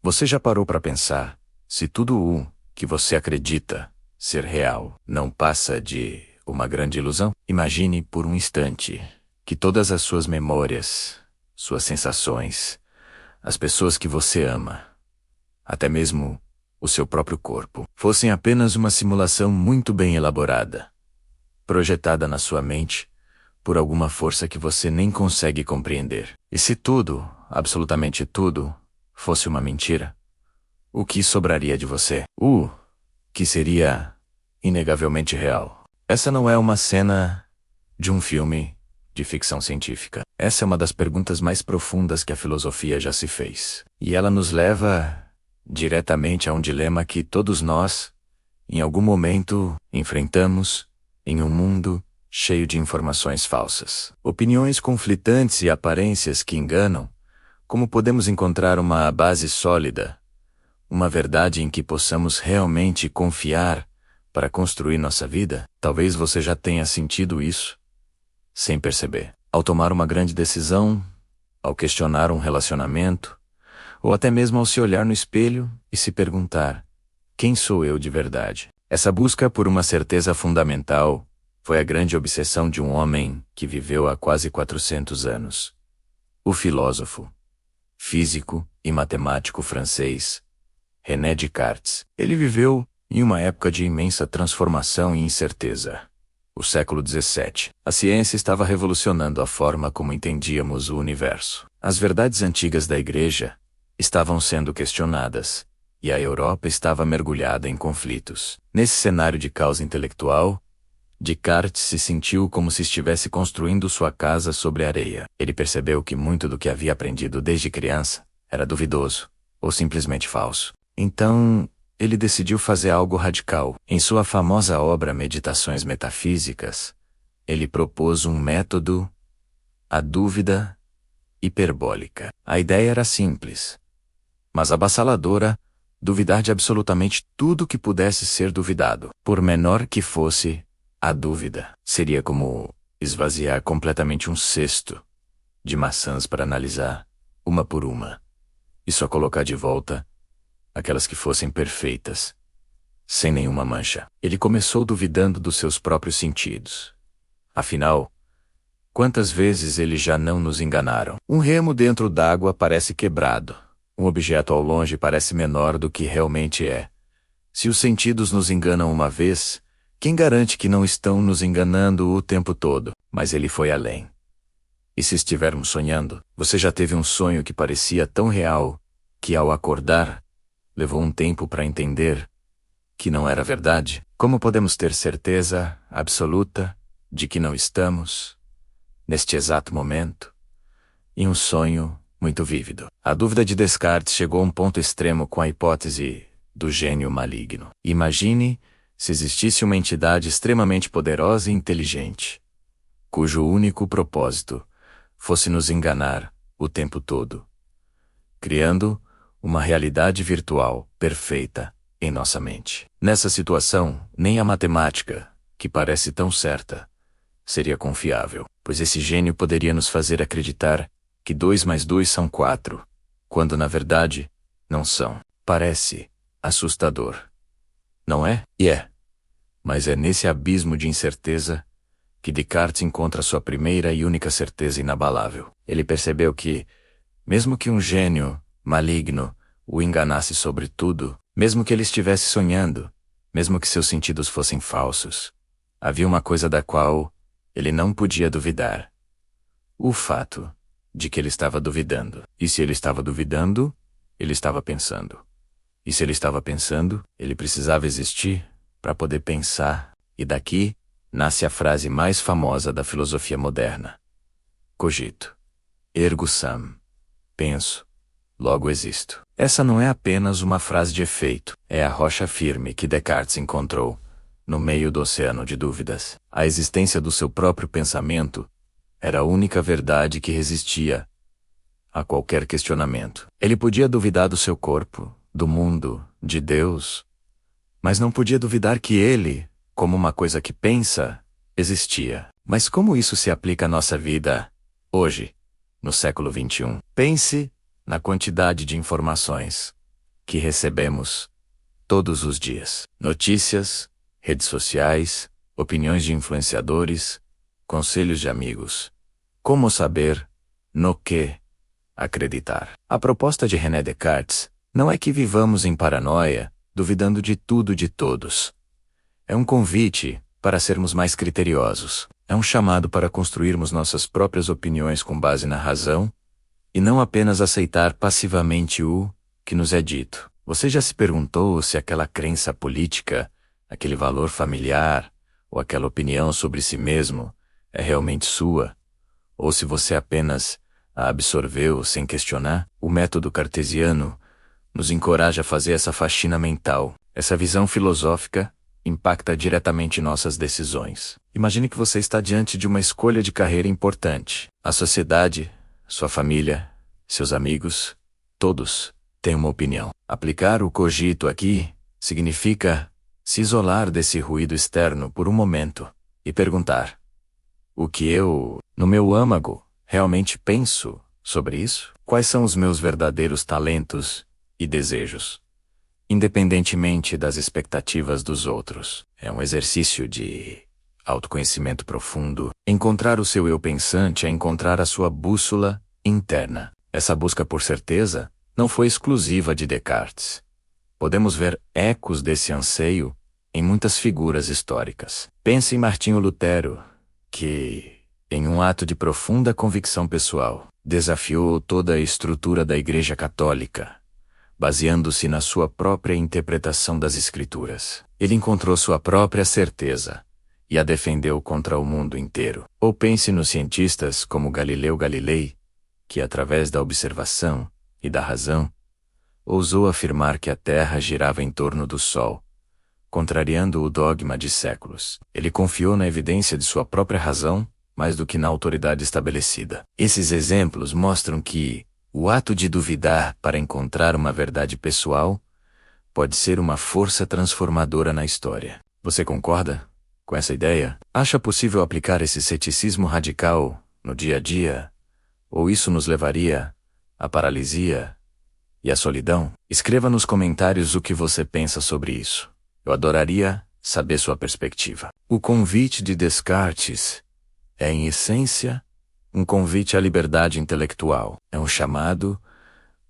Você já parou para pensar se tudo o que você acredita ser real não passa de uma grande ilusão? Imagine por um instante que todas as suas memórias, suas sensações, as pessoas que você ama, até mesmo o seu próprio corpo, fossem apenas uma simulação muito bem elaborada, projetada na sua mente por alguma força que você nem consegue compreender. E se tudo, absolutamente tudo, fosse uma mentira, o que sobraria de você? O que seria inegavelmente real? Essa não é uma cena de um filme de ficção científica. Essa é uma das perguntas mais profundas que a filosofia já se fez. E ela nos leva diretamente a um dilema que todos nós, em algum momento, enfrentamos em um mundo cheio de informações falsas, opiniões conflitantes e aparências que enganam. Como podemos encontrar uma base sólida, uma verdade em que possamos realmente confiar para construir nossa vida? Talvez você já tenha sentido isso, sem perceber. Ao tomar uma grande decisão, ao questionar um relacionamento, ou até mesmo ao se olhar no espelho e se perguntar: quem sou eu de verdade? Essa busca por uma certeza fundamental foi a grande obsessão de um homem que viveu há quase 400 anos. O filósofo, físico e matemático francês René Descartes. Ele viveu em uma época de imensa transformação e incerteza. O século XVII. A ciência estava revolucionando a forma como entendíamos o universo. As verdades antigas da Igreja estavam sendo questionadas, e a Europa estava mergulhada em conflitos. Nesse cenário de caos intelectual, Descartes se sentiu como se estivesse construindo sua casa sobre areia. Ele percebeu que muito do que havia aprendido desde criança era duvidoso, ou simplesmente falso. Então, ele decidiu fazer algo radical. Em sua famosa obra Meditações Metafísicas, ele propôs um método, a dúvida hiperbólica. A ideia era simples, mas avassaladora: duvidar de absolutamente tudo que pudesse ser duvidado, por menor que fosse a dúvida. Seria como esvaziar completamente um cesto de maçãs para analisar, uma por uma, e só colocar de volta aquelas que fossem perfeitas, sem nenhuma mancha. Ele começou duvidando dos seus próprios sentidos. Afinal, quantas vezes eles já não nos enganaram? Um remo dentro d'água parece quebrado. Um objeto ao longe parece menor do que realmente é. Se os sentidos nos enganam uma vez, quem garante que não estão nos enganando o tempo todo? Mas ele foi além. E se estivermos sonhando, você já teve um sonho que parecia tão real que, ao acordar, levou um tempo para entender que não era verdade? Como podemos ter certeza absoluta de que não estamos, neste exato momento, em um sonho muito vívido? A dúvida de Descartes chegou a um ponto extremo com a hipótese do gênio maligno. Imagine se existisse uma entidade extremamente poderosa e inteligente, cujo único propósito fosse nos enganar o tempo todo, criando uma realidade virtual perfeita em nossa mente. Nessa situação, nem a matemática, que parece tão certa, seria confiável, pois esse gênio poderia nos fazer acreditar que 2 mais 2 são 4, quando na verdade não são. Parece assustador, não é? E é. Mas é nesse abismo de incerteza que Descartes encontra sua primeira e única certeza inabalável. Ele percebeu que, mesmo que um gênio maligno o enganasse sobre tudo, mesmo que ele estivesse sonhando, mesmo que seus sentidos fossem falsos, havia uma coisa da qual ele não podia duvidar: o fato de que ele estava duvidando. E se ele estava duvidando, ele estava pensando. E se ele estava pensando, ele precisava existir para poder pensar. E daqui nasce a frase mais famosa da filosofia moderna: cogito, ergo sum. Penso, logo existo. Essa não é apenas uma frase de efeito, é a rocha firme que Descartes encontrou no meio do oceano de dúvidas. A existência do seu próprio pensamento era a única verdade que resistia a qualquer questionamento. Ele podia duvidar do seu corpo, do mundo, de Deus, mas não podia duvidar que ele, como uma coisa que pensa, existia. Mas como isso se aplica à nossa vida hoje, no século XXI? Pense na quantidade de informações que recebemos todos os dias. Notícias, redes sociais, opiniões de influenciadores, conselhos de amigos. Como saber no que acreditar? A proposta de René Descartes não é que vivamos em paranoia, duvidando de tudo e de todos. É um convite para sermos mais criteriosos. É um chamado para construirmos nossas próprias opiniões com base na razão e não apenas aceitar passivamente o que nos é dito. Você já se perguntou se aquela crença política, aquele valor familiar ou aquela opinião sobre si mesmo é realmente sua? Ou se você apenas a absorveu sem questionar? O método cartesiano nos encoraja a fazer essa faxina mental. Essa visão filosófica impacta diretamente nossas decisões. Imagine que você está diante de uma escolha de carreira importante. A sociedade, sua família, seus amigos, todos têm uma opinião. Aplicar o cogito aqui significa se isolar desse ruído externo por um momento e perguntar: o que eu, no meu âmago, realmente penso sobre isso? Quais são os meus verdadeiros talentos e desejos, independentemente das expectativas dos outros? É um exercício de autoconhecimento profundo. Encontrar o seu eu pensante é encontrar a sua bússola interna. Essa busca por certeza não foi exclusiva de Descartes. Podemos ver ecos desse anseio em muitas figuras históricas. Pense em Martinho Lutero, que, em um ato de profunda convicção pessoal, desafiou toda a estrutura da Igreja Católica, baseando-se na sua própria interpretação das Escrituras. Ele encontrou sua própria certeza e a defendeu contra o mundo inteiro. Ou pense nos cientistas como Galileu Galilei, que através da observação e da razão, ousou afirmar que a Terra girava em torno do Sol, contrariando o dogma de séculos. Ele confiou na evidência de sua própria razão mais do que na autoridade estabelecida. Esses exemplos mostram que o ato de duvidar para encontrar uma verdade pessoal pode ser uma força transformadora na história. Você concorda com essa ideia? Acha possível aplicar esse ceticismo radical no dia a dia? Ou isso nos levaria à paralisia e à solidão? Escreva nos comentários o que você pensa sobre isso. Eu adoraria saber sua perspectiva. O convite de Descartes é, em essência, um convite à liberdade intelectual. É um chamado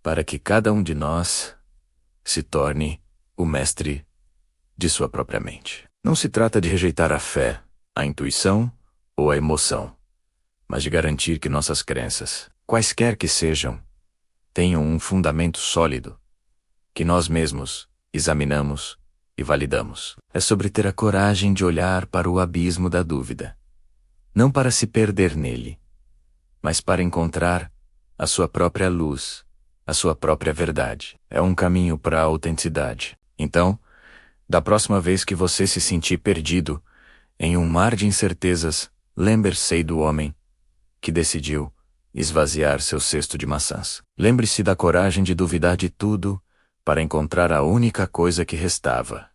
para que cada um de nós se torne o mestre de sua própria mente. Não se trata de rejeitar a fé, a intuição ou a emoção, mas de garantir que nossas crenças, quaisquer que sejam, tenham um fundamento sólido, que nós mesmos examinamos e validamos. É sobre ter a coragem de olhar para o abismo da dúvida, não para se perder nele, mas para encontrar a sua própria luz, a sua própria verdade. É um caminho para a autenticidade. Então, da próxima vez que você se sentir perdido em um mar de incertezas, lembre-se do homem que decidiu esvaziar seu cesto de maçãs. Lembre-se da coragem de duvidar de tudo para encontrar a única coisa que restava: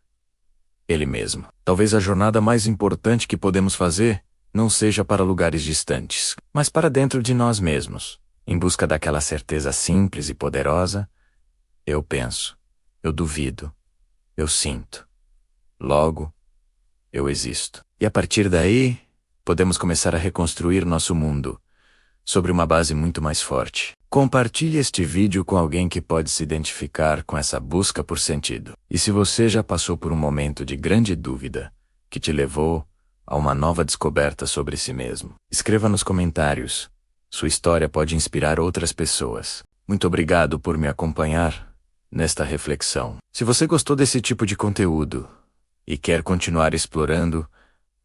ele mesmo. Talvez a jornada mais importante que podemos fazer não seja para lugares distantes, mas para dentro de nós mesmos, em busca daquela certeza simples e poderosa: eu penso, eu duvido, eu sinto, logo, eu existo. E a partir daí, podemos começar a reconstruir nosso mundo sobre uma base muito mais forte. Compartilhe este vídeo com alguém que pode se identificar com essa busca por sentido. E se você já passou por um momento de grande dúvida que te levou a uma nova descoberta sobre si mesmo, escreva nos comentários. Sua história pode inspirar outras pessoas. Muito obrigado por me acompanhar nesta reflexão. Se você gostou desse tipo de conteúdo e quer continuar explorando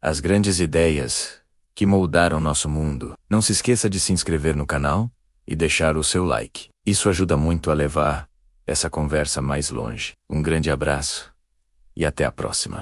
as grandes ideias que moldaram nosso mundo, não se esqueça de se inscrever no canal e deixar o seu like. Isso ajuda muito a levar essa conversa mais longe. Um grande abraço e até a próxima.